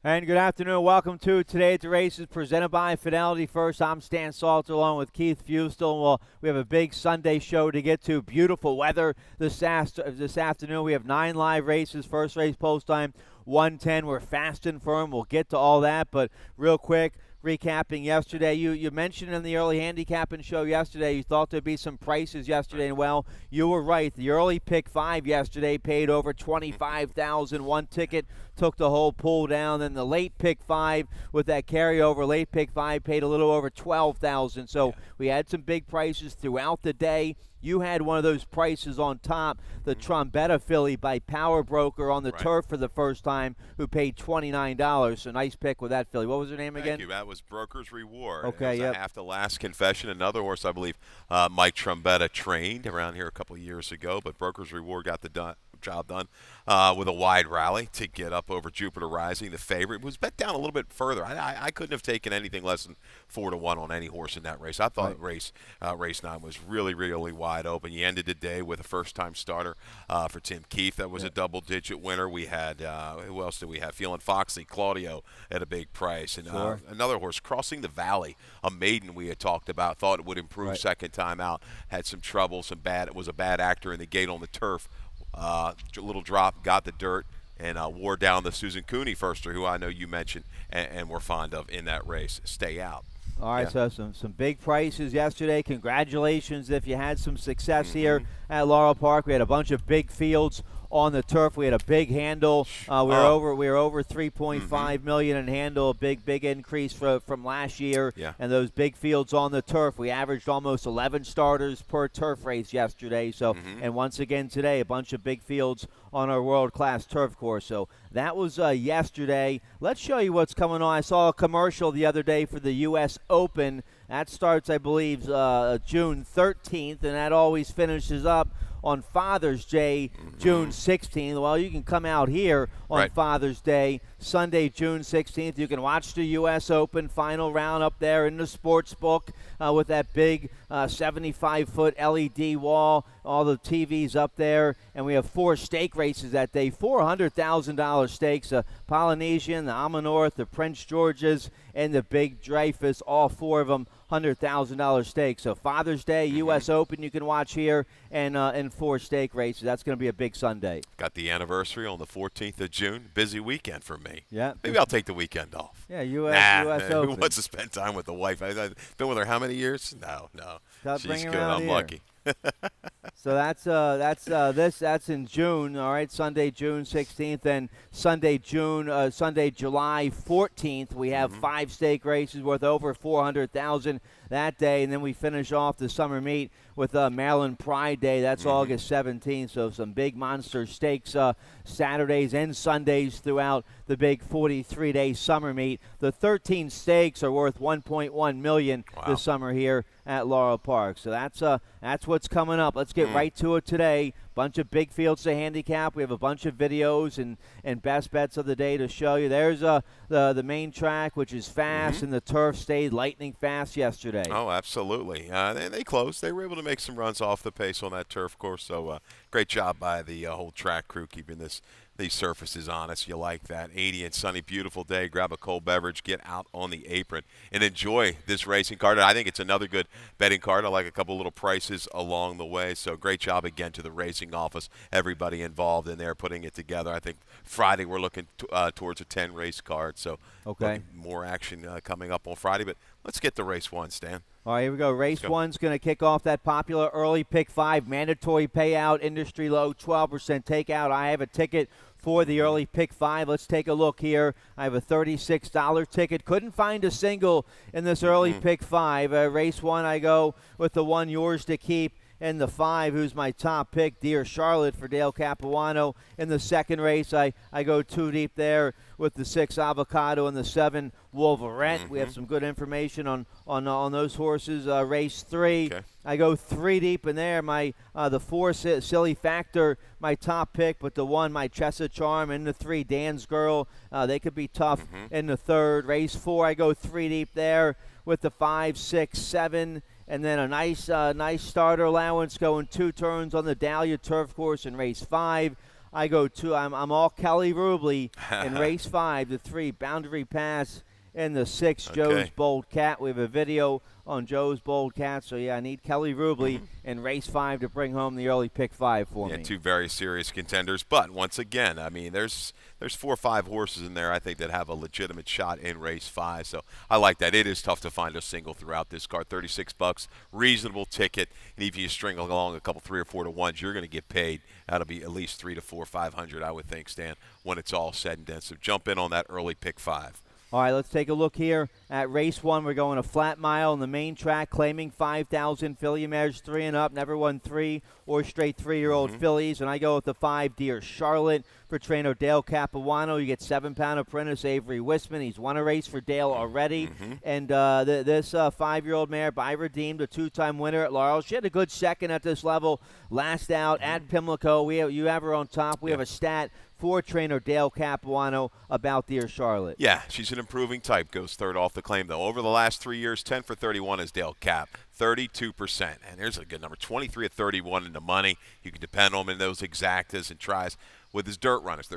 And good afternoon. Welcome to Today at the Races, presented by Fidelity First. I'm Stan Salter along with Keith Fustel. Well, we have a big Sunday show to get to. Beautiful weather this afternoon. We have 9 live races. First race post time 1:10. We're fast and firm. We'll get to all that, but real quick, recapping yesterday, you mentioned in the early handicapping show yesterday you thought there'd be some prices yesterday, and well, you were right. The early pick 5 yesterday paid over $25,000. One ticket took the whole pool down. Then the late pick 5 with that carryover, late pick 5 paid a little over $12,000. So we had some big prices throughout the day. You had one of those prices on top, the Trombetta filly by Power Broker on the turf for the first time, who paid $29. So nice pick with that filly. What was her name again? Thank you. That was Broker's Reward. Okay, yep. After Last Confession, another horse I believe Mike Trombetta trained around here a couple of years ago, but Broker's Reward got the job done with a wide rally to get up over Jupiter Rising, the favorite. It was bet down a little bit further. I couldn't have taken anything less than 4-1 on any horse in that race. I thought race 9 was really, really wide open. You ended the day with a first-time starter for Tim Keefe. That was a double-digit winner. We had, who else did we have? Feeling Foxy, Claudio at a big price. And another horse, Crossing the Valley, a maiden we had talked about, thought it would improve second time out, had some trouble, it was a bad actor in the gate on the turf. Little drop, got the dirt, and wore down the Susan Cooney firster, who I know you mentioned and were fond of in that race. Stay out. All right, so some big prices yesterday. Congratulations if you had some success here at Laurel Park. We had a bunch of big fields on the turf. We had a big handle. We were over 3.5 million in handle, a big increase from last year. Yeah. And those big fields on the turf, we averaged almost 11 starters per turf race yesterday. So and once again today, a bunch of big fields on our world-class turf course. So that was yesterday. Let's show you what's coming on. I saw a commercial the other day for the U.S. Open. That starts, I believe, June 13th, and that always finishes up on Father's Day, June 16th. Well, you can come out here on Father's Day, Sunday, June 16th. You can watch the U.S. Open final round up there in the sports book with that big 75-foot LED wall, all the TVs up there. And we have 4 stake races that day, $400,000 stakes, the Polynesian, the Amanorth, the Prince George's, and the Big Dreyfus, all 4 of them $100,000 stakes. So Father's Day, U.S. Open you can watch here, and 4 stake races. That's going to be a big Sunday. Got the anniversary on the 14th of June. Busy weekend for me. Yeah. Maybe I'll take the weekend off. Yeah, U.S. Open. Who wants to spend time with the wife? I've been with her how many years? No. She's good. I'm lucky. So that's in June. All right, Sunday, June 16th, and Sunday, July 14th. We have 5 stake races worth over $400,000 that day, and then we finish off the summer meet with Maryland Pride Day. That's August 17th. So some big monster stakes Saturdays and Sundays throughout the big 43-day summer meet. The 13 stakes are worth $1.1 million this summer here at Laurel Park. So that's what's coming up. Let's get right to it today. Bunch of big fields to handicap. We have a bunch of videos and best bets of the day to show you. There's the main track, which is fast, and the turf stayed lightning fast yesterday. Oh, absolutely. They closed. They were able to make some runs off the pace on that turf course. So great job by the whole track crew keeping these surfaces honest. You like that. 80 and sunny, beautiful day. Grab a cold beverage, get out on the apron, and enjoy this racing card. I think it's another good betting card. I like a couple little prices along the way. So great job again to the racing office, everybody involved in there putting it together. I think Friday we're looking towards a 10-race card. So more action coming up on Friday. But let's get to race 1, Stan. All right, here we go. Race 1's going to kick off that popular early pick 5, mandatory payout, industry low, 12% takeout. I have a ticket for the early pick 5. Let's take a look here. I have a $36 ticket. Couldn't find a single in this early pick 5. Race 1, I go with the one Yours to Keep. And the 5, who's my top pick, Dear Charlotte for Dale Capuano. In the second race, I go 2 deep there with the 6 Avocado and the 7 Wolverette. We have some good information on those horses. Race 3, I go 3 deep in there. The 4 Silly Factor, my top pick, but the 1, my Chessa Charm, and the 3 Dan's Girl. They could be tough in the third. Race 4, I go 3 deep there with the 5, 6, 7. And then a nice starter allowance going 2 turns on the Dahlia Turf Course in race 5. I go two. I'm all Kelly Rubley in race 5, the 3, Boundary Pass, and the 6, Joe's Okay. Bold Cat. We have a video on Joe's Bold Cat. So, yeah, I need Kelly Rubley in race 5 to bring home the early pick 5 for Yeah, me. 2 very serious contenders. But once again, I mean, there's 4 or 5 horses in there I think that have a legitimate shot in race 5. So I like that. It is tough to find a single throughout this card. $36, reasonable ticket. And if you string along a couple 3 or 4 to 1s, you're going to get paid. That'll be at least 3 to 4, 500, I would think, Stan, when it's all said and done. So jump in on that early pick 5. All right, let's take a look here at race 1. We're going a flat mile on the main track, claiming 5,000 filly mares 3 and up. Never won 3 or straight 3-year-old fillies. And I go with the 5, Dear Charlotte, for trainer Dale Capuano. You get 7-pound apprentice Avery Wisman. He's won a race for Dale already. And this 5-year-old mare, By Redeemed, a 2-time winner at Laurel. She had a good second at this level. Last out at Pimlico. You have her on top. We have a stat for trainer Dale Capuano about Dear Charlotte. Yeah, she's an improving type. Goes third off the claim, though. Over the last 3 years, 10 for 31 is Dale Cap. 32%. And there's a good number. 23 at 31 in the money. You can depend on him in those exactas and tries with his dirt runners.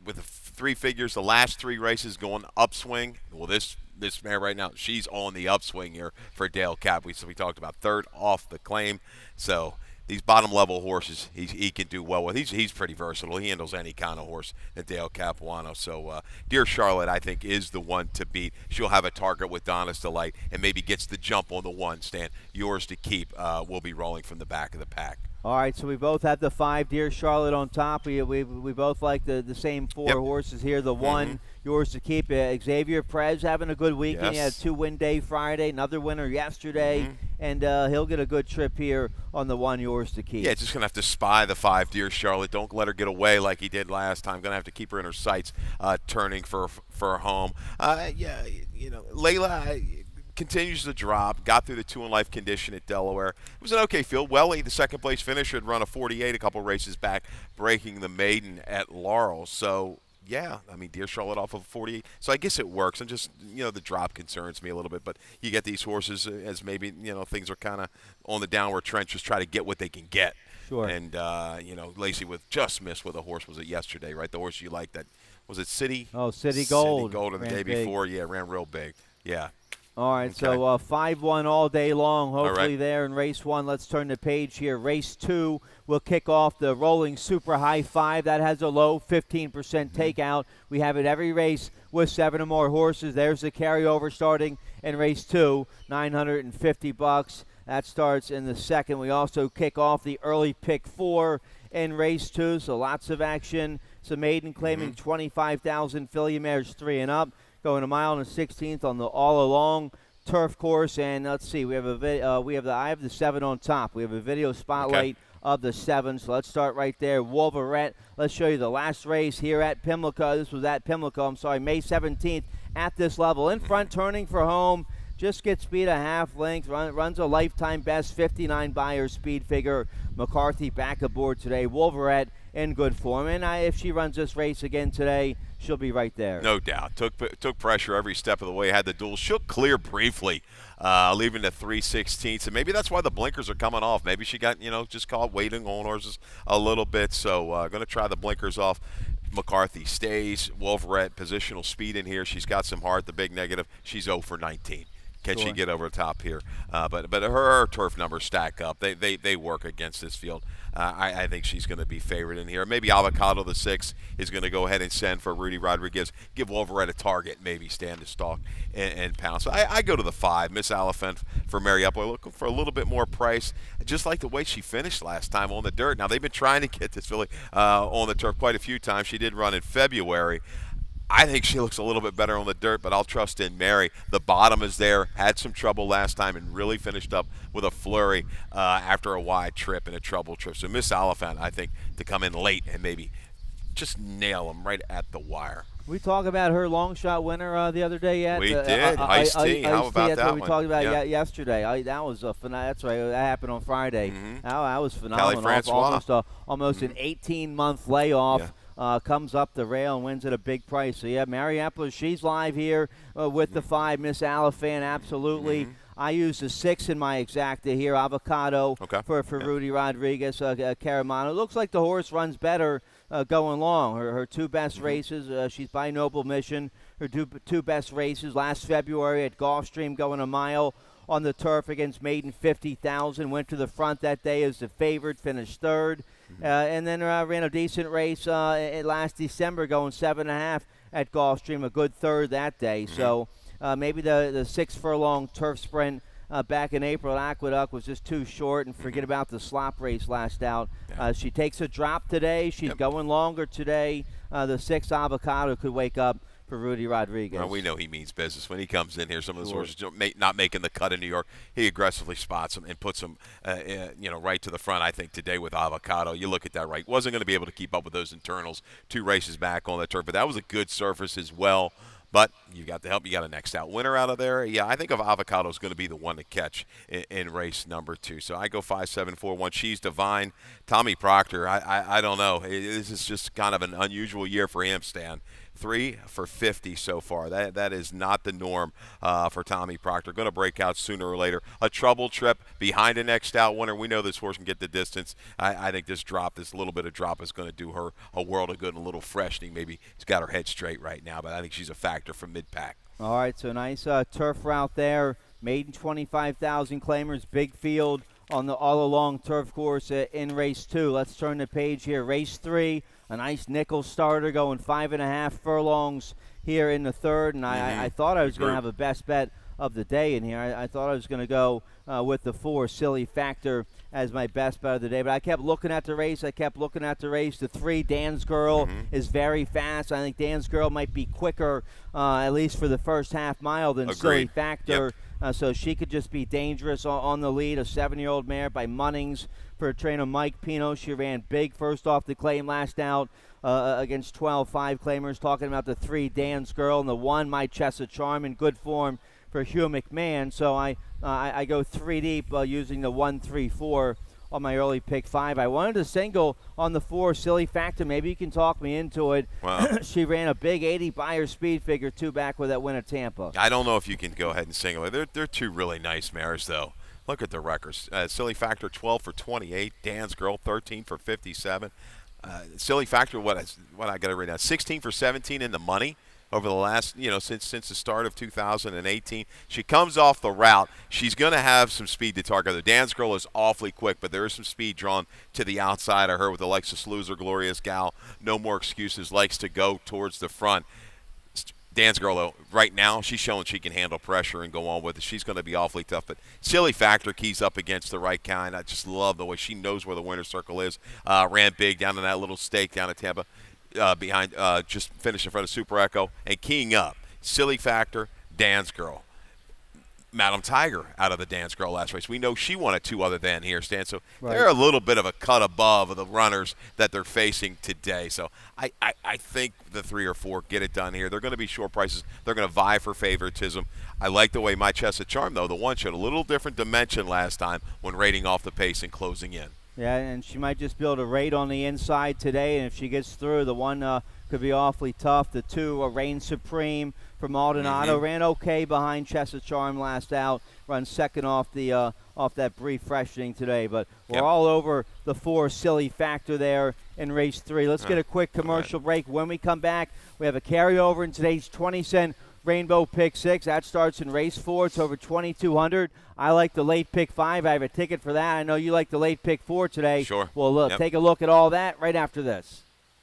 With the 3 figures, the last 3 races going upswing. Well, this mare right now, she's on the upswing here for Dale Cap. We talked about third off the claim. So these bottom-level horses, he can do well with. He's pretty versatile. He handles any kind of horse at Dale Capuano. So Dear Charlotte, I think, is the one to beat. She'll have a target with Donna's Delight and maybe gets the jump on the 1 stand. Yours to keep will be rolling from the back of the pack. All right, so we both have the 5, Dear Charlotte, on top. We both like the same 4 horses here. The 1, yours to keep. Xavier Perez having a good weekend. He had a 2-win day Friday, another winner yesterday, and he'll get a good trip here on the 1, yours to keep. Yeah, just going to have to spy the 5, Dear Charlotte. Don't let her get away like he did last time. Going to have to keep her in her sights, turning for home. Yeah, you know, Layla continues to drop. Got through the 2-in-life condition at Delaware. It was an okay field. Welly, the second-place finisher, had run a 48 a couple races back, breaking the maiden at Laurel. So, yeah, I mean, Dear Charlotte off of 48. So I guess it works. And just, the drop concerns me a little bit. But you get these horses as maybe, things are kind of on the downward trend, just try to get what they can get. Sure. And, Lacey just missed with a horse. Was it yesterday, right? The horse you liked that. Was it City? Oh, City Gold. City Gold the day before. Yeah, ran real big. Yeah. All right, Okay. so 5-1 all day long, hopefully right. there in race 1. Let's turn the page here. Race 2 will kick off the rolling super high 5. That has a low 15% takeout. We have it every race with 7 or more horses. There's the carryover starting in race 2, $950. That starts in the second. We also kick off the early pick 4 in race 2, so lots of action. Some maiden claiming 25,000 filly mares 3 and up. Going a mile and a 16th on the all-along turf course, and let's see, I have the 7 on top. We have a video spotlight of the 7, so let's start right there. Wolverette. Let's show you the last race here at Pimlico. This was at Pimlico. May 17th at this level. In front, turning for home. Just gets beat a half length. Runs a lifetime best 59 Beyer speed figure. McCarthy back aboard today. Wolverette in good form, and if she runs this race again today, she'll be right there. No doubt. Took pressure every step of the way. Had the duel. She'll clear briefly, leaving the 3/16. And maybe that's why the blinkers are coming off. Maybe she got, just caught waiting on horses a little bit. So going to try the blinkers off. McCarthy stays. Wolverette, positional speed in here. She's got some heart. The big negative, she's 0 for 19. Can she get over the top here? But her turf numbers stack up. They work against this field. I think she's going to be favored in here. Maybe Avocado the 6 is going to go ahead and send for Rudy Rodriguez. Give Wolverette a target, maybe stand to stalk and pounce. So I go to the 5, Miss Elephant for Mary Uploy, looking for a little bit more price. Just like the way she finished last time on the dirt. Now, they've been trying to get this filly on the turf quite a few times. She did run in February. I think she looks a little bit better on the dirt, but I'll trust in Mary. The bottom is there. Had some trouble last time and really finished up with a flurry after a wide trip and a trouble trip. So Miss Oliphant, I think, to come in late and maybe just nail them right at the wire. We talk about her long shot winner the other day yet. We did. Ice-T. How about that's that what we one? talked about Yeah. yesterday. That was that's right. That happened on Friday. That was phenomenal. Francois. Almost an 18-month layoff. Yeah. Comes up the rail and wins at a big price. So, yeah, Mary Epler, she's live here with the 5. Miss Alifan, absolutely. I use the 6 in my exacta here, Avocado, for Rudy Rodriguez, Caramano. Looks like the horse runs better going long. Her two best races, she's by Noble Mission. Her two best races last February at Gulfstream, going a mile on the turf against Maiden 50,000. Went to the front that day as the favorite, finished third. And then ran a decent race last December, going 7.5 at Gulfstream, a good third that day. So maybe the 6 furlong turf sprint back in April at Aqueduct was just too short, and forget about the slop race last out. She takes a drop today. She's going longer today. The 6 Avocado could wake up for Rudy Rodriguez. Well, we know he means business. When he comes in here, some of those horses not making the cut in New York, he aggressively spots them and puts them, right to the front. I think today with Avocado, you look at that right. Wasn't going to be able to keep up with those internals 2 races back on the turf, but that was a good surface as well. But you got the help. You got a next out winner out of there. Yeah, I think Avocado is going to be the one to catch in race number 2. So I go 5, 7, 4, 1. She's Divine. Tommy Proctor, I don't know. This is just kind of an unusual year for him, Stan. 3 for 50 so far. That is not the norm for Tommy Proctor. Going to break out sooner or later. A trouble trip behind a next out winner. We know this horse can get the distance. I think this little bit of drop is going to do her a world of good and a little freshening. Maybe she's got her head straight right now, but I think she's a factor from mid-pack. All right, so nice turf route there. Maiden 25,000 claimers, big field on the all-along turf course in race 2. Let's turn the page here. Race 3. A nice nickel starter going 5.5 furlongs here in the third, and I thought I was going to have a best bet of the day in here. I thought I was going to go with the 4 Silly Factor as my best bet of the day, but I kept looking at the race. The 3 Dan's Girl is very fast. I think Dan's Girl might be quicker, at least for the first half mile, than Silly Factor. So she could just be dangerous on the lead. A 7-year-old mare by Munnings for trainer Mike Pino. She ran big first off the claim last out against 12-5 claimers. Talking about the 3 Dan's Girl and the 1 My Chessa Charm in good form for Hugh McMahon. So I go 3 deep using the 1, 3, 4 on my early pick 5. I wanted to single on the 4 Silly Factor. Maybe you can talk me into it. Wow. She ran a big 80 by her speed figure 2 back with that win at Tampa. I don't know if you can go ahead and single it. They're 2 really nice mares, though. Look at the records. Silly Factor 12 for 28. Dan's Girl 13 for 57. Silly Factor, what I got to read now? 16 for 17 in the money over the last, since the start of 2018. She comes off the route. She's going to have some speed to target. The Dan's Girl is awfully quick, but there is some speed drawn to the outside of her with the Lexus Loser, Glorious Gal. No more excuses. Likes to go towards the front. Dan's Girl, though, right now, she's showing she can handle pressure and go on with it. She's going to be awfully tough. But Silly Factor keys up against the right kind. I just love the way she knows where the winner's circle is. Ran big down in that little stake down at Tampa. Behind, just finished in front of Super Echo. And keying up, Silly Factor, Dan's Girl. Madam Tiger out of the Dan's Girl last race. We know she won a 2 other than here, Stan. So they're a little bit of a cut above of the runners that they're facing today. So I think the 3 or 4 get it done here. They're going to be short prices. They're going to vie for favoritism. I like the way My Chessa Charm, though. The 1 showed a little different dimension last time when rating off the pace and closing in. Yeah, and she might just be able to rate on the inside today, and if she gets through, the 1 could be awfully tough. The 2, Reign Supreme from Maldonado, ran okay behind Chessa Charm last out, run second off the off that brief freshening today. But we're all over the 4 Silly Factor there in race 3. Let's get a quick commercial break. When we come back, we have a carryover in today's 20-cent Rainbow Pick 6. That starts in race 4. It's over 2,200. I like the late pick 5. I have a ticket for that. I know you like the late pick 4 today. Sure. Well, look, take a look at all that right after this.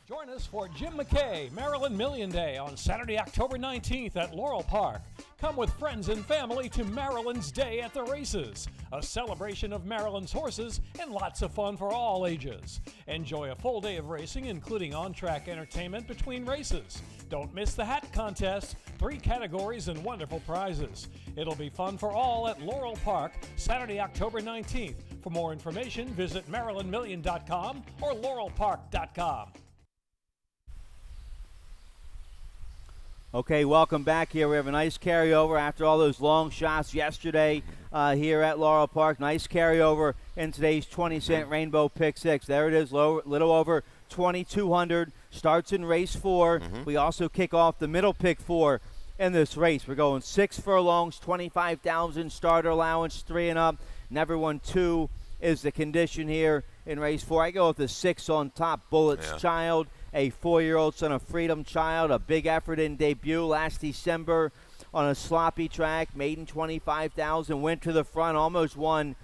Join us for Jim McKay Maryland Million Day on Saturday, October 19th at Laurel Park. Come with friends and family to Maryland's Day at the Races, a celebration of Maryland's horses and lots of fun for all ages. Enjoy a full day of racing, including on-track entertainment between races. Don't miss the hat contest, 3 categories and wonderful prizes. It'll be fun for all at Laurel Park, Saturday, October 19th. For more information, visit MarylandMillion.com or LaurelPark.com. Okay, welcome back here. We have a nice carryover after all those long shots yesterday here at Laurel Park. Nice carryover in today's 20-cent Rainbow Pick 6. There it is, little over 2,200. Starts in race 4. We also kick off the middle pick 4 in this race. We're going 6 furlongs, 25,000 starter allowance, 3 and up. Never won 2 is the condition here in race 4. I go with the 6 on top, Bullet's Child, a 4-year-old son of Freedom Child, a big effort in debut last December on a sloppy track, maiden 25,000, went to the front, almost won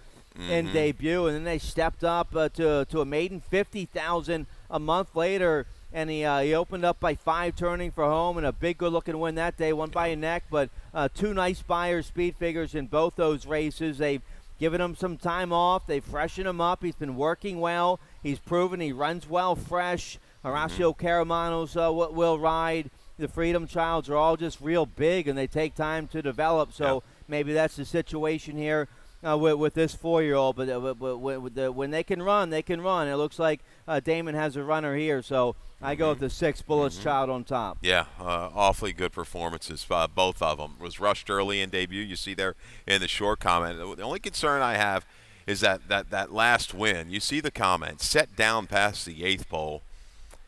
in debut, and then they stepped up to a maiden 50,000 a month later, and he opened up by 5 turning for home, and a big good-looking win that day, won by a neck, but 2 nice Beyer speed figures in both those races. They've given him some time off. They've freshened him up. He's been working well. He's proven he runs well fresh. Horacio Caramano's will ride. The Freedom Childs are all just real big, and they take time to develop. So maybe that's the situation here with this 4-year-old. But when they can run, they can run. It looks like Damon has a runner here. So I go with the 6, Bullet's Child on top. Yeah, awfully good performances, both of them. Was rushed early in debut. You see there in the short comment. The only concern I have is that last win. You see the comment, set down past the 8th pole,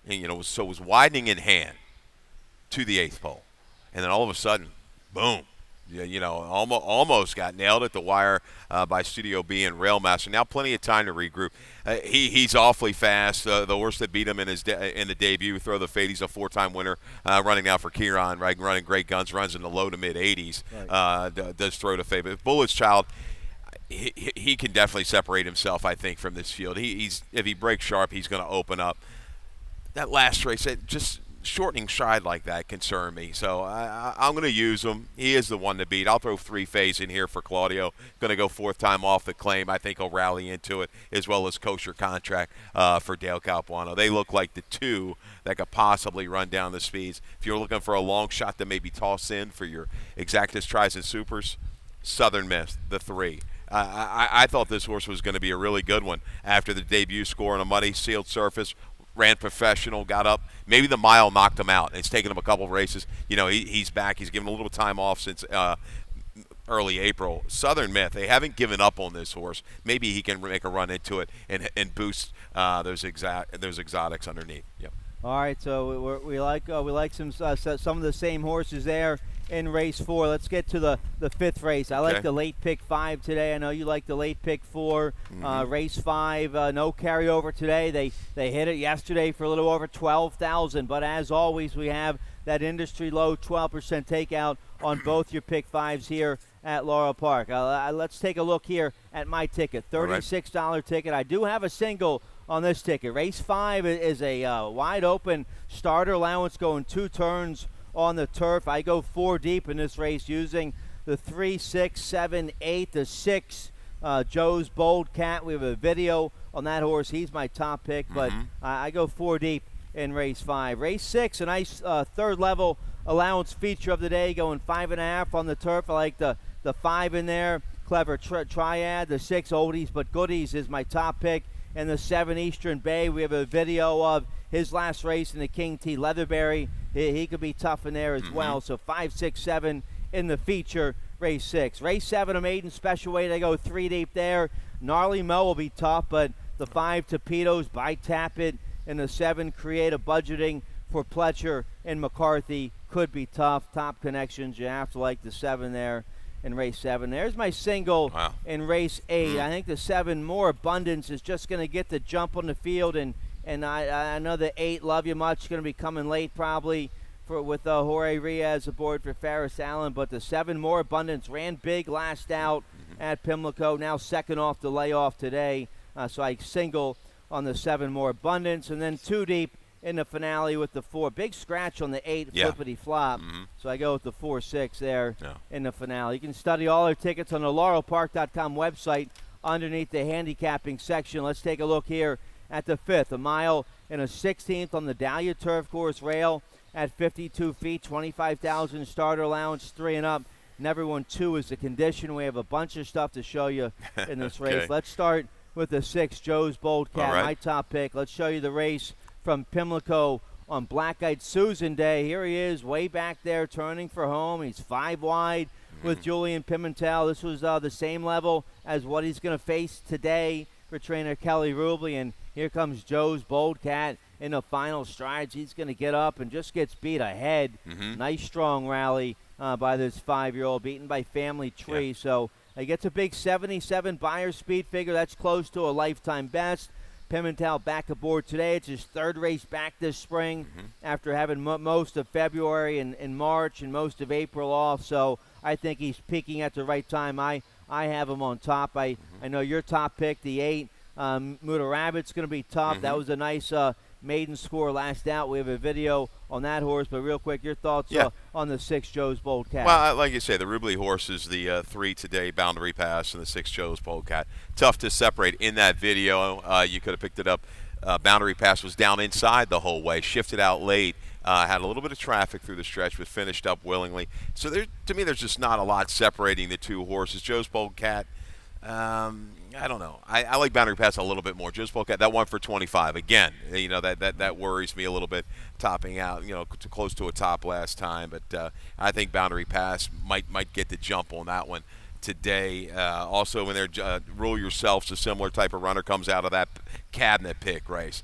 and, so it was widening in hand to the 8th pole. And then all of a sudden, boom. Almost got nailed at the wire by Studio B and Railmaster. Now plenty of time to regroup. He's awfully fast. The horse that beat him in the debut, Throw the Fade, he's a 4-time winner, running now for Kieran, right? Running great guns, runs in the low to mid 80s. Right. Does Throw the Fade. But Bullet's Child, he can definitely separate himself, I think, from this field. If he breaks sharp, he's going to open up. That last race, just shortening stride like that concern me. So I'm going to use him. He is the one to beat. I'll throw 3 Fays in here for Claudio. Going to go 4th time off the claim. I think he'll rally into it, as well as Kosher Contract for Dale Capuano. They look like the 2 that could possibly run down the speeds. If you're looking for a long shot to maybe toss in for your Exactus Tries and Supers, Southern Miss, the 3. I thought this horse was going to be a really good one after the debut score on a muddy sealed surface. Ran professional, got up. Maybe the mile knocked him out. It's taken him a couple of races. He's back. He's given a little time off since early April. Southern Myth, they haven't given up on this horse. Maybe he can make a run into it and boost those exotics underneath. Yep. All right, so we like some of the same horses there in race 4. Let's get to the 5th race. I like the late pick 5 today. I know you like the late pick 4. Race 5, no carryover today. They hit it yesterday for a little over 12,000. But as always, we have that industry low 12% takeout on both your pick 5s here at Laurel Park. Let's take a look here at my ticket. $36 ticket. I do have a single on this ticket. Race 5 is a wide open starter allowance going 2 turns on the turf. I go 4 deep in this race using the 3, 6, 7, 8, the 6 Joe's Bold Cat. We have a video on that horse. He's my top pick, but I go 4 deep in race 5. Race 6, a nice 3rd level allowance feature of the day, going 5.5 on the turf. I like the 5 in there. Clever Triad. The 6 Oldies but Goodies is my top pick. And the 7 Eastern Bay, we have a video of his last race in the King T. Leatherberry. He could be tough in there as well. So 5, 6, 7 in the feature, race 6. Race 7, a maiden special weight. I go 3 deep there. Gnarly Mo will be tough, but the 5 Torpedoes by Tappet and the 7 Creative Budgeting for Pletcher and McCarthy could be tough. Top connections, you have to like the 7 there in race 7. There's my single in race 8. I think the 7 More Abundance is just going to get the jump on the field, and I know the 8 Love You Much is going to be coming late probably with Jorge Riaz aboard for Ferris Allen, but the 7 More Abundance ran big last out at Pimlico, now second off the layoff today. So I single on the 7 More Abundance, and then 2 deep in the finale with the 4. Big scratch on the 8 flippity flop. So I go with the 4-6 there in the finale. You can study all our tickets on the laurelpark.com website underneath the handicapping section. Let's take a look here at the 5th. A mile and a 16th on the Dahlia Turf Course rail at 52 feet, 25,000 starter allowance, 3 and up. Never won 2 is the condition. We have a bunch of stuff to show you in this race. Let's start with the 6 Joe's Bold Cat, my top pick. Let's show you the race from Pimlico on Black-Eyed Susan Day. Here he is way back there turning for home. He's 5 wide with Julian Pimentel. This was the same level as what he's going to face today for trainer Kelly Rubley. And here comes Joe's Bold Cat in the final strides. He's going to get up and just gets beat ahead. Nice strong rally by this 5-year-old, beaten by Family Tree. So he gets a big 77 Beyer speed figure. That's close to a lifetime best. Pimentel back aboard today. It's his third race back this spring after having most of February and March and most of April off. So I think he's peaking at the right time. I have him on top. I know your top pick, the 8. Muda Rabbit's going to be tough. That was a nice maiden score last out. We have a video on that horse, but real quick, your thoughts on the 6 Joe's Bold Cat? Well, like you say, the Rubley horse is the 3 today, Boundary Pass, and the 6 Joe's Bold Cat. Tough to separate in that video. You could have picked it up. Boundary Pass was down inside the whole way, shifted out late, had a little bit of traffic through the stretch, but finished up willingly. So to me, there's just not a lot separating the 2 horses. Joe's Bold Cat, I don't know. I like Boundary Pass a little bit more. Joe's Bold Cat, that one for 25. Again, that worries me a little bit, topping out, close to a top last time. But I think Boundary Pass might get the jump on that one today. Also, when they're Rule Yourself's a similar type of runner, comes out of that cabinet pick race.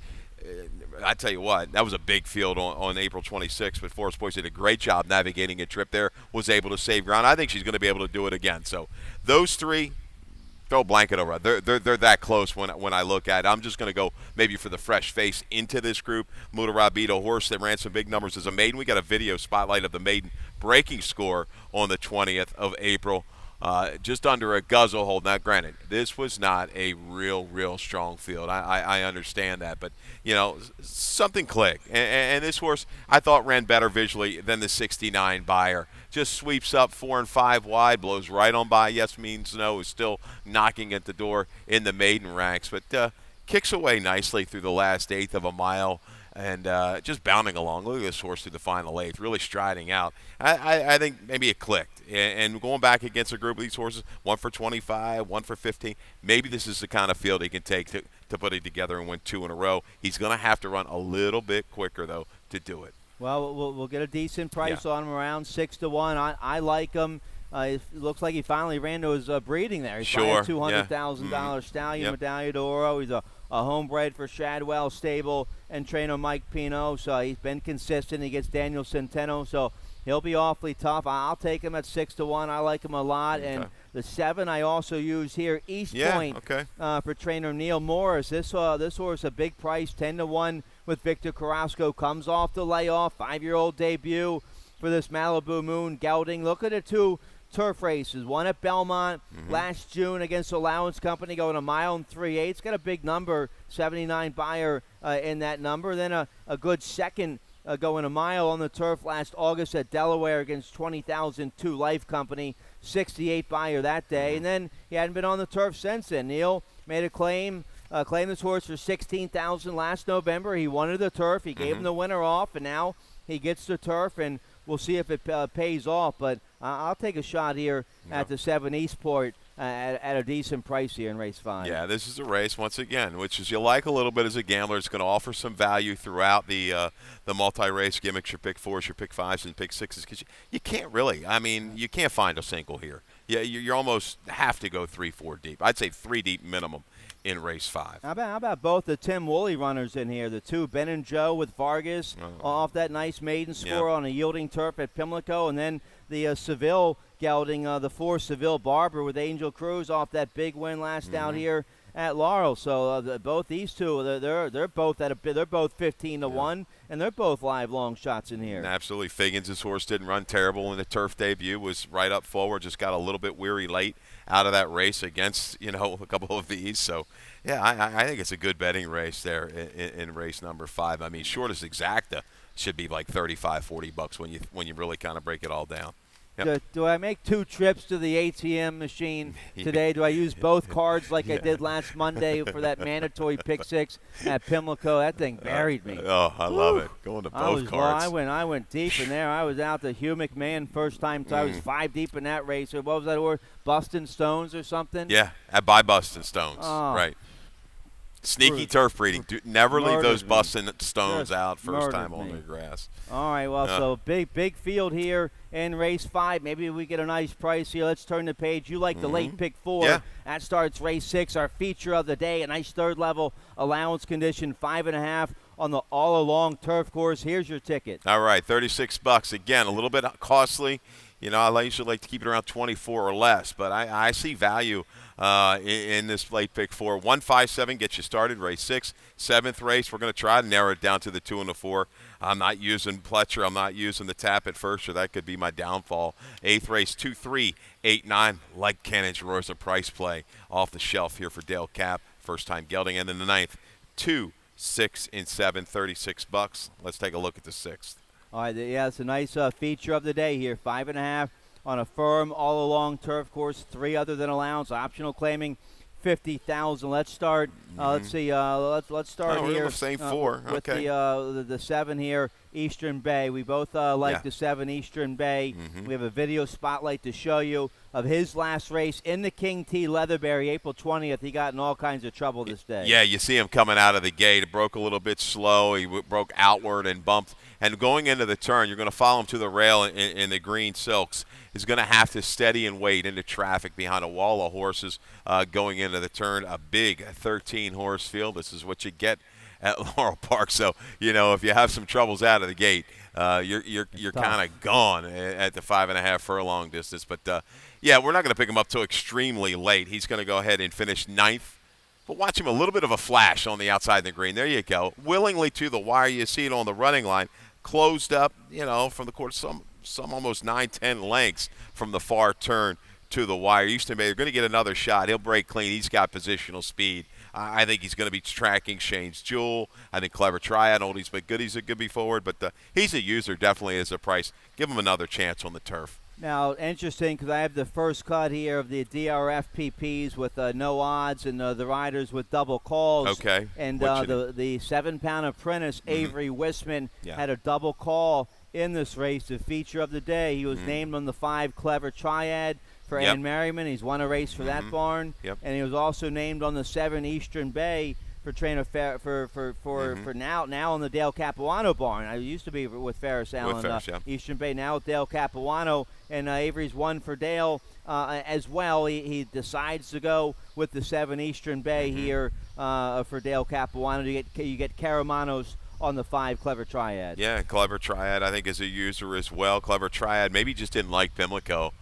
I tell you what, that was a big field on April 26th, but Forrest Boyce did a great job navigating a trip there, was able to save ground. I think she's going to be able to do it again. So those 3, throw a blanket over it. They're that close when I look at it. I'm just going to go maybe for the fresh face into this group. Muda Rabbit, a horse that ran some big numbers as a maiden. We got a video spotlight of the maiden breaking score on the 20th of April. Just under a guzzle hold. Now, granted, this was not a real strong field. I understand that, but something clicked. And this horse, I thought, ran better visually than the 69 Buyer. Just sweeps up 4 and 5 wide, blows right on by. Yes means no. Is still knocking at the door in the maiden ranks, but kicks away nicely through the last 1/8 of a mile. And just bounding along. Look at this horse through the final 8th, really striding out. I think maybe it clicked. And going back against a group of these horses, 1 for 25, 1 for 15, maybe this is the kind of field he can take to put it together and win 2 in a row. He's going to have to run a little bit quicker, though, to do it. Well, we'll get a decent price on him, around 6 to 1. I like him. It looks like he finally ran to his breeding there. He's buying a $200,000 stallion, Medaglia d'Oro. He's a homebred for Shadwell Stable and trainer Mike Pino. So he's been consistent. He gets Daniel Centeno. So he'll be awfully tough. I'll take him at 6 to 1. I like him a lot. Okay. And the 7 I also use here, East Point, for trainer Neil Morris. This horse a big price, 10 to 1 with Victor Carrasco. Comes off the layoff, 5-year-old debut for this Malibu Moon gelding. Look at the 2 turf races. One at Belmont last June against Allowance Company, going a mile and 3/8. Got a big number, 79 Buyer in that number. Then a good second going a mile on the turf last August at Delaware against 20,002 Life Company, 68 Buyer that day. And then he hadn't been on the turf since then. Neil made a claimed this horse for $16,000 last November. He wanted the turf. He gave him the winner off, and now he gets the turf, and we'll see if it pays off. But I'll take a shot here at the 7 Eastport at a decent price here in race 5. Yeah, this is a race, once again, which is you like a little bit as a gambler. It's going to offer some value throughout the multi-race gimmicks, your pick 4s, your pick 5s, and pick 6s. Because you can't really. I mean, you can't find a single here. Yeah, you almost have to go 3-4 deep. I'd say 3 deep minimum in race 5. How about both the Tim Woolley runners in here? The 2, Ben and Joe with Vargas off that nice maiden score on a yielding turf at Pimlico, and then the Seville gelding, the 4 Seville Barber with Angel Cruz off that big win last out here at Laurel. So both these 2, they're both they're both 15 to 1, and they're both live long shots in here. Absolutely. Figgins' horse didn't run terrible in the turf debut. Was right up forward. Just got a little bit weary late out of that race against a couple of these. So yeah, I think it's a good betting race there in race number 5. I mean, shortest exacta should be like $35-40 when you really kind of break it all down. Yep. Do I make 2 trips to the ATM machine today? Do I use both cards like I did last Monday for that mandatory pick 6 at Pimlico? That thing buried me. Oh, I love it. Going to both cards. Well, I went deep in there. I was out to Hugh McMahon first time. So I was 5 deep in that race. What was that word? Bustin' Stones or something? Yeah, by Bustin' Stones. Oh. Right. Sneaky turf breeding. Never leave those busting stones out first time on the grass. All right, well, so big field here in race 5. Maybe we get a nice price here. Let's turn the page. You like the late pick 4. Yeah. That starts race 6, our feature of the day. A nice third level allowance condition, 5.5 on the all along turf course. Here's your ticket. All right, $36. Again, a little bit costly. I usually like to keep it around 24 or less, but I see value in this late pick 4. 157 gets you started, race 6. 7th race, we're going to try to narrow it down to the 2 and the 4. I'm not using Pletcher. I'm not using the tap at first, or that could be my downfall. 8th race, 2, 3, 8, 9. Like Kennage Roar's a price play off the shelf here for Dale Cap, first time gelding. And then the 9th, 2, 6, and 7, $36. Let's take a look at the 6th. All right, yeah, it's a nice feature of the day here. 5.5 on a firm all along turf course. 3 other than allowance. Optional claiming 50,000. Let's start. Let's see. Let's start we're here. in the same 4. With Okay. the 7 here, Eastern Bay. We both like the 7 Eastern Bay. We have a video spotlight to show you of his last race in the King T Leatherberry, April 20th. He got in all kinds of trouble this day. Yeah, you see him coming out of the gate. It broke a little bit slow. He broke outward and bumped. And going into the turn, you're going to follow him to the rail in the green silks. He's going to have to steady and wait into traffic behind a wall of horses going into the turn. A big 13-horse field. This is what you get at Laurel Park. So, if you have some troubles out of the gate, you're kind of gone at the 5.5 furlong distance. But, yeah, we're not going to pick him up till extremely late. He's going to go ahead and finish 9th. But watch him a little bit of a flash on the outside of the green. There you go. Willingly to the wire. You see it on the running line. Closed up, from the court, some almost 9-10 lengths from the far turn to the wire. Easton Bay, they're going to get another shot. He'll break clean. He's got positional speed. I think he's going to be tracking Shane's Jewel. I think Clever Triad, oldies but goodies, could be forward. But he's a user, definitely as a price. Give him another chance on the turf. Now, interesting because I have the first cut here of the DRF PPs with no odds and the riders with double calls. Okay. And the 7-pound apprentice, Avery Wisman, had a double call in this race, the feature of the day. He was named on the 5 Clever Triad for Ann Merriman. He's won a race for that barn. And he was also named on the 7 Eastern Bay for trainer for now in the Dale Capuano barn. I used to be with Ferris Allen, Eastern Bay, now with Dale Capuano, and Avery's won for Dale as well. He decides to go with the 7 Eastern Bay here for Dale Capuano. You get Caramanos on the 5 Clever Triad. Yeah, Clever Triad I think is a user as well. Clever Triad maybe just didn't like Pimlico.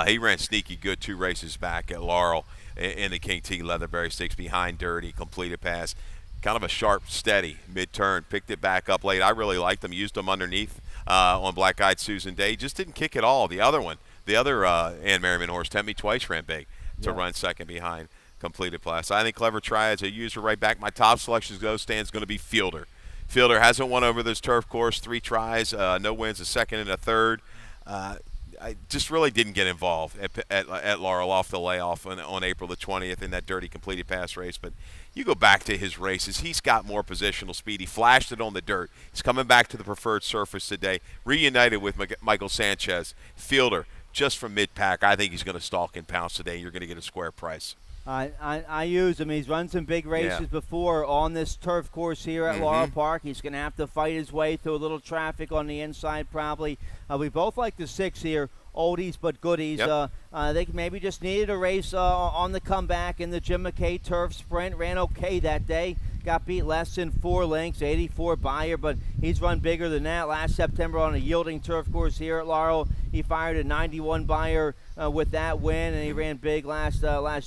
He ran sneaky good 2 races back at Laurel in the King T Leatherberry Stakes behind Dirty, completed pass. Kind of a sharp, steady mid-turn. Picked it back up late. I really liked them. Used them underneath on Black Eyed Susan Day. Just didn't kick at all. The other Ann Merriman horse, Tempt Me Twice, ran big to run second behind completed pass. I think Clever Triad's a user right back. My top selections stands going to be Fielder. Fielder hasn't won over this turf course. 3 tries, no wins, a second and a third. I just really didn't get involved at Laurel off the layoff on April the 20th in that Dirty completed pass race. But you go back to his races, he's got more positional speed. He flashed it on the dirt. He's coming back to the preferred surface today, reunited with Michael Sanchez. Fielder, just from mid-pack, I think he's going to stalk and pounce today. You're going to get a square price. I use him. He's run some big races before on this turf course here at Laurel Park. He's going to have to fight his way through a little traffic on the inside probably. We both like the 6 here, oldies but goodies. They maybe just needed a race on the comeback in the Jim McKay Turf Sprint. Ran okay that day. Got beat less than 4 lengths, 84 buyer, but he's run bigger than that. Last September on a yielding turf course here at Laurel, he fired a 91 buyer with that win, and he ran big last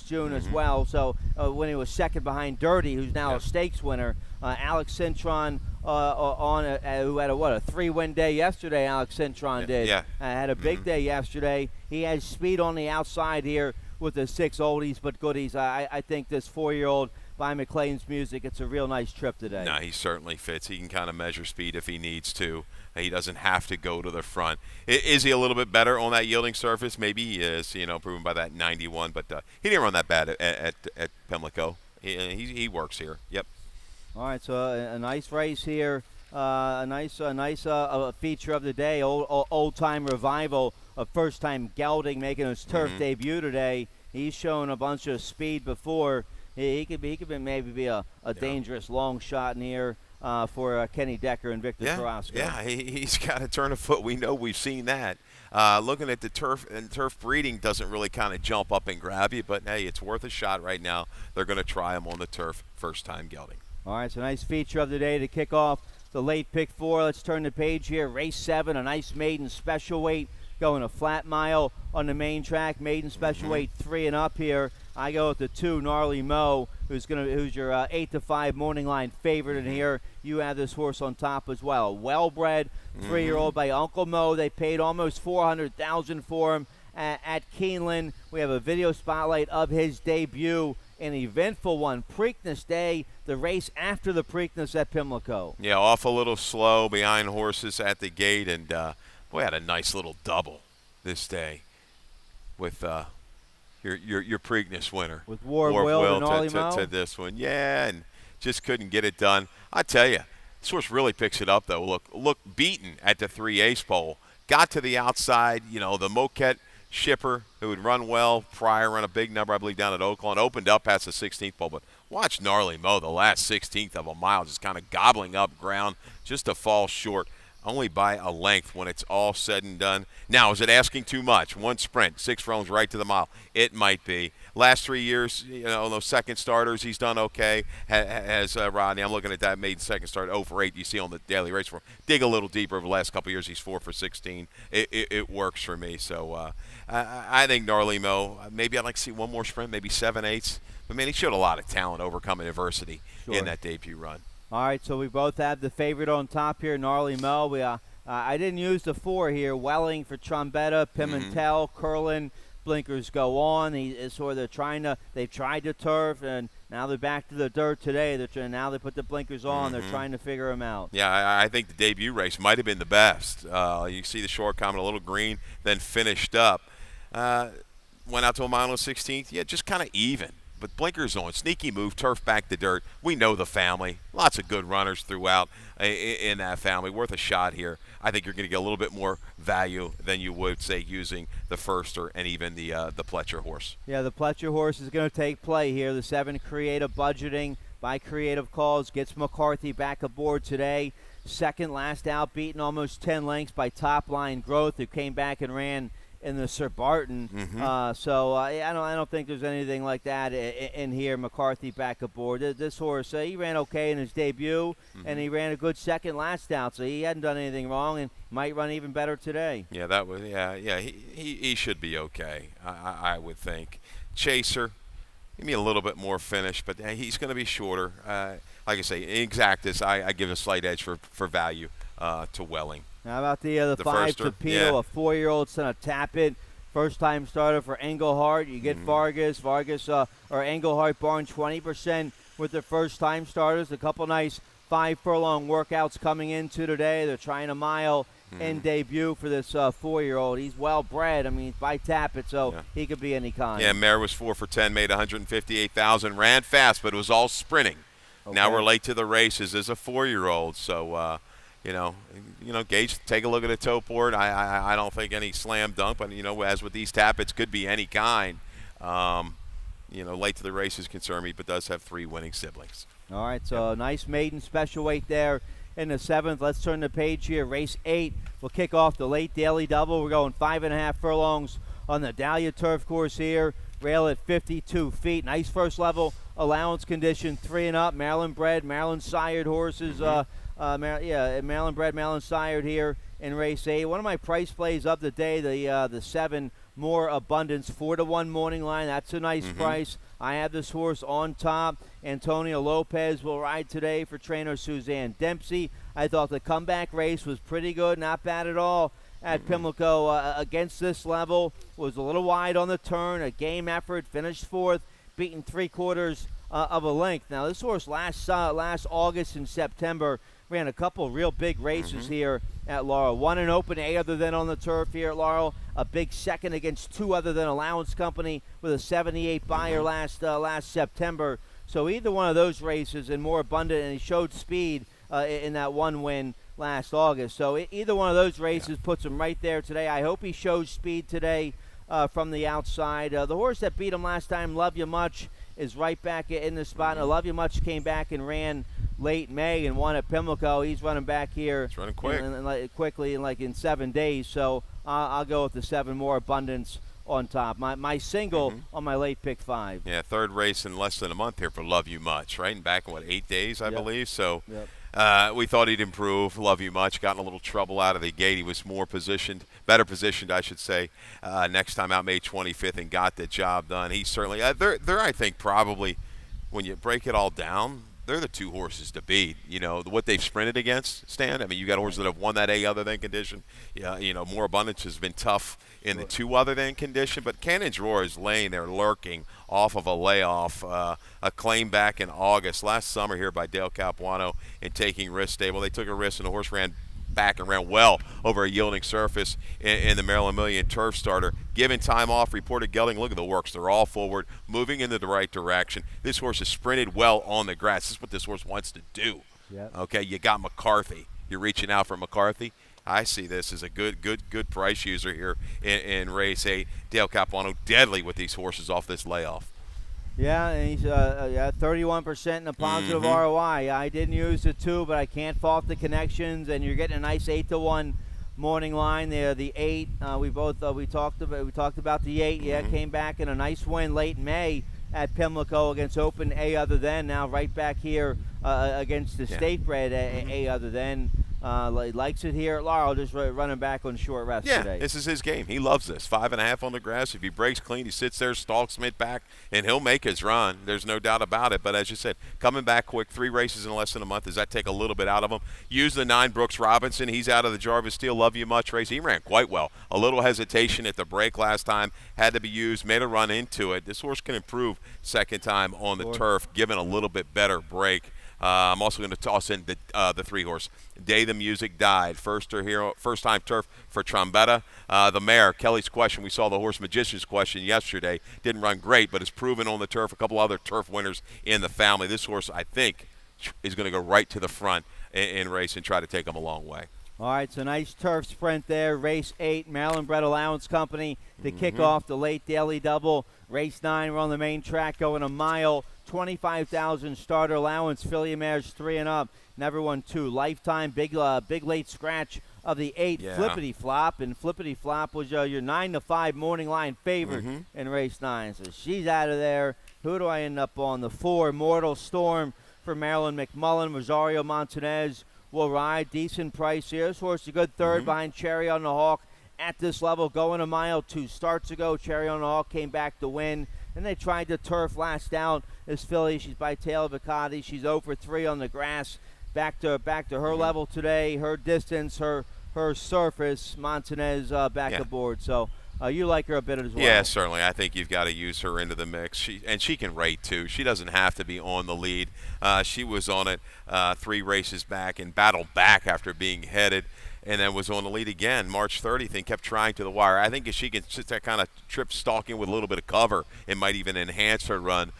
June as well. So when he was second behind Dirty, who's now a stakes winner, Alex Cintron who had a 3-win day yesterday. Alex Cintron did. Had a big day yesterday. He has speed on the outside here with the 6 oldies but goodies. I think this 4-year-old by McLean's Music, it's a real nice trip today. No, he certainly fits. He can kind of measure speed if he needs to. He doesn't have to go to the front. Is he a little bit better on that yielding surface? Maybe he is, proven by that 91. But he didn't run that bad at Pimlico. He works here. Yep. All right, so a nice race here. A nice feature of the day. Old time revival of first time gelding making his turf debut today. He's shown a bunch of speed before. He could maybe be a dangerous long shot in here for Kenny Decker and Victor Carrasco. Yeah, he's got a turn of foot. We know, we've seen that. Looking at the turf, and turf breeding doesn't really kind of jump up and grab you, but hey, it's worth a shot right now. They're going to try him on the turf, first time gelding. All right, so nice feature of the day to kick off the late pick 4. Let's turn the page here. Race 7, a nice maiden special weight. going a flat mile on the main track, maiden special weight 3 and up here. I go with the 2, Gnarly Mo, who's your 8-5 morning line favorite in here. You have this horse on top as well. Well-bred 3-year-old by Uncle Mo. They paid almost $400,000 for him at Keeneland. We have a video spotlight of his debut, an eventful one. Preakness Day, the race after the Preakness at Pimlico. Yeah, off a little slow behind horses at the gate, and boy, had a nice little double this day with your Preakness winner. With War Will and Gnarly Mo? To this one. Yeah, and just couldn't get it done. I tell you, this horse really picks it up, though. Look beaten at the 3 pole. Got to the outside, the Moquette shipper who would run well prior, run a big number, I believe, down at Oakland, opened up past the 16th pole. But watch Gnarly Mo, the last 16th of a mile, just kind of gobbling up ground just to fall short, only by a length when it's all said and done. Now, is it asking too much? One sprint, 6 furlongs right to the mile. It might be. Last 3 years, those second starters, he's done okay. Has Rodney, I'm looking at that maiden second start, 0 for 8. You see on the daily race form. Dig a little deeper over the last couple of years. He's 4 for 16. It works for me. So I think Gnarly Mo, maybe I'd like to see one more sprint, maybe 7/8. But, man, he showed a lot of talent overcoming adversity in that debut run. All right, so we both have the favorite on top here, Gnarly Mo. I didn't use the 4 here. Welling for Trombetta, Pimentel, Curlin, blinkers go on. They've tried the turf, and now they're back to the dirt today. Now they put the blinkers on. They're trying to figure them out. Yeah, I think the debut race might have been the best. You see the short coming a little green, then finished up. Went out to a mile and 16th. Yeah, just kind of even. But blinkers on, sneaky move, turf back to dirt. We know the family. Lots of good runners throughout in that family. Worth a shot here. I think you're going to get a little bit more value than you would, say, using the Firster and even the Pletcher horse. Yeah, the Pletcher horse is going to take play here. The 7, Creative Budgeting by Creative Calls, gets McCarthy back aboard today. Second last out, beaten almost 10 lengths by Top Line Growth, who came back and ran in the Sir Barton. So I don't think there's anything like that in here. McCarthy back aboard. This horse, he ran okay in his debut, and he ran a good second last out, so he hadn't done anything wrong and might run even better today. Yeah, that was he should be okay, I would think. Chaser, give me a little bit more finish, but he's going to be shorter. Like I say, Exactus, I give a slight edge for value to Welling. How about the 5, Torpedo, a 4-year-old son of Tappet, first-time starter for Engelhart. You get Vargas or Engelhart barn 20% with their first-time starters. A couple nice 5-furlong workouts coming into today. They're trying a mile in debut for this 4-year-old. He's well-bred. I mean, he's by Tappet, so he could be any kind. Yeah, Mare was 4 for 10, made $158,000, ran fast, but it was all sprinting. Okay. Now we're late to the races as a 4-year-old, so Gage, take a look at the toe board. I don't think any slam dunk, but as with these Tappets, could be any kind. Late to the races concern me, but does have 3 winning siblings. All right, so a nice maiden special weight there in the 7th. Let's turn the page here. Race 8 will kick off the late daily double. We're going 5.5 furlongs on the Dahlia Turf Course here. Rail at 52 feet. Nice first level allowance condition, 3 and up. Maryland bred, Maryland sired horses. Maryland bred, Maryland sired here in race 8. One of my price plays of the day, the 7 More Abundance, 4-1 morning line. That's a nice price. I have this horse on top. Antonio Lopez will ride today for trainer Suzanne Dempsey. I thought the comeback race was pretty good, not bad at all at Pimlico against this level. Was a little wide on the turn, a game effort, finished 4th, beaten 3/4 of a length. Now, this horse last August and September ran a couple real big races here at Laurel. Won an open A other than on the turf here at Laurel. A big second against 2 other than Allowance Company with a 78 buyer last September. So either one of those races and More Abundant, and he showed speed in that one win last August. So either one of those races puts him right there today. I hope he shows speed today from the outside. The horse that beat him last time, Love You Much, is right back in the spot. And Love You Much came back and ran late May and won at Pimlico. He's running back here. He's running quick. Quickly in 7 days. So I'll go with the 7 More Abundance on top. My single on my late pick 5. Yeah, 3rd race in less than a month here for Love You Much, right? And back in, 8 days, I believe. So We thought he'd improve. Love you much. Got in a little trouble out of the gate. He was better positioned, I should say. Next time out, May 25th, and got the job done. He certainly. They're, I think, probably when you break it all down, they're the two horses to beat. What they've sprinted against, Stan. I mean, you got horses that have won that A other than condition. Yeah, More Abundance has been tough in the 2 other than condition, but Cannon's Roar is laying there lurking off of a layoff, a claim back in August last summer here by Dale Capuano in Taking Risk Stable. They took a risk and the horse ran back and ran well over a yielding surface in the Maryland Million Turf Starter. Given time off, reported gelding. Look at the works. They're all forward, moving in the right direction. This horse has sprinted well on the grass. This is what this horse wants to do. Yep. Okay, you got McCarthy. You're reaching out for McCarthy. I see this as a good price user here in race 8. Dale Capuano deadly with these horses off this layoff. Yeah, and he's 31% in a positive ROI. I didn't use the 2, but I can't fault the connections, and you're getting a nice 8-1 morning line there. The 8, we talked about the 8. Yeah, came back in a nice win late May at Pimlico against Open A other than. Now right back here against the State Bred A other than. Likes it here at Laurel, just running back on short rest today. Yeah, this is his game. He loves this. 5.5 on the grass. If he breaks clean, he sits there, stalks mid back, and he'll make his run. There's no doubt about it. But as you said, coming back quick, 3 races in less than a month. Does that take a little bit out of him? Use the 9 Brooks Robinson. He's out of the Jarvis Steel Love You Much race. He ran quite well. A little hesitation at the break last time. Had to be used. Made a run into it. This horse can improve second time on the turf, given a little bit better break. I'm also going to toss in the 3-horse. Day the Music Died. First time turf for Trombetta. The mare, Kelly's Question. We saw the horse Magician's Question yesterday. Didn't run great, but has proven on the turf. A couple other turf winners in the family. This horse, I think, is going to go right to the front in race and try to take them a long way. All right, so nice turf sprint there. Race 8, Maryland Bred Allowance Company to kick off the late daily double. Race 9, we're on the main track going a mile. 25,000 starter allowance. Filly mares 3 and up. Never won 2. Lifetime big late scratch of the 8. Flippity Flop, and Flippity Flop was your 9-5 morning line favorite in race 9. So she's out of there. Who do I end up on? The 4, Mortal Storm for Marilyn McMullen. Rosario Montanez will ride. Decent price here. This horse is a good third behind Cherry on the Hawk at this level. Going a mile 2 starts ago. Cherry on the Hawk came back to win. And they tried to turf last out. This filly, she's by Taylor Vicotti. She's 0 for 3 on the grass. Back to her level today, her distance, her surface. Montanez back aboard. So you like her a bit as well. Yeah, certainly. I think you've got to use her into the mix. She can rate too. She doesn't have to be on the lead. She was on it 3 races back and battled back after being headed. And then was on the lead again March 30th and kept trying to the wire. I think if she can sit that kind of trip stalking with a little bit of cover, it might even enhance her run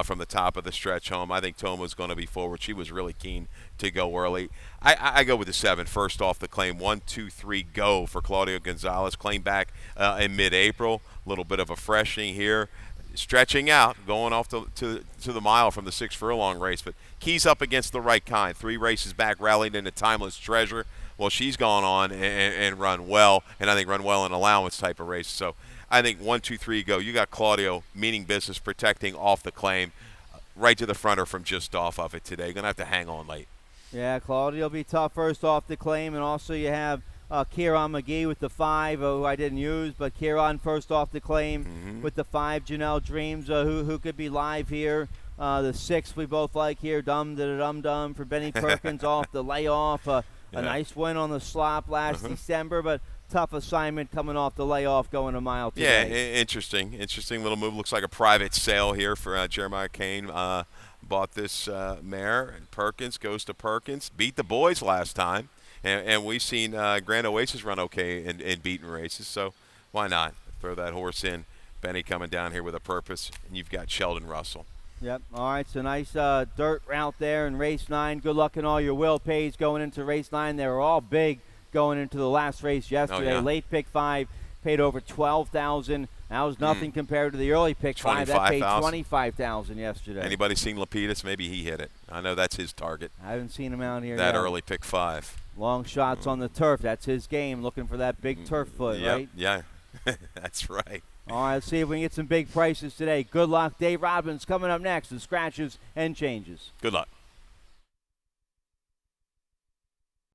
from the top of the stretch home. I think Toma's going to be forward. She was really keen to go early. I go with the 7. First off the claim, 1, 2, 3, go for Claudio Gonzalez. Claim back in mid-April. A little bit of a freshening here. Stretching out, going off to the mile from the 6 furlong race. But Key's up against the right kind. 3 races back, rallied into Timeless Treasure. Well, she's gone on and run well, and I think run well in allowance type of race. So I think 1, 2, 3, go. You got Claudio, meaning business, protecting off the claim, right to the front or from just off of it today. Going to have to hang on late. Yeah, Claudio will be tough first off the claim, and also you have Kieran McGee with the 5, who I didn't use, but Kieran first off the claim with the 5. Janelle Dreams, who could be live here. The 6 we both like here, Dum for Benny Perkins off the layoff. A nice win on the slop last December, but tough assignment coming off the layoff going a mile today. Yeah, interesting little move. Looks like a private sale here for Jeremiah Kane. Bought this mare, and Perkins goes to Perkins. Beat the boys last time, and we've seen Grand Oasis run okay in beaten races, so why not throw that horse in? Benny coming down here with a purpose, and you've got Sheldon Russell. Yep. All right, so nice dirt route there in race 9. Good luck in all your will pays going into race 9. They were all big going into the last race yesterday. Oh, yeah. Late pick 5 paid over $12,000. That was nothing compared to the early pick 5. That paid $25,000 yesterday. Anybody seen Lapidus? Maybe he hit it. I know that's his target. I haven't seen him out here that yet. Early pick 5. Long shots on the turf. That's his game, looking for that big turf foot, right? Yeah, that's right. All right, let's see if we can get some big prices today. Good luck. Dave Robbins coming up next with Scratches and Changes. Good luck.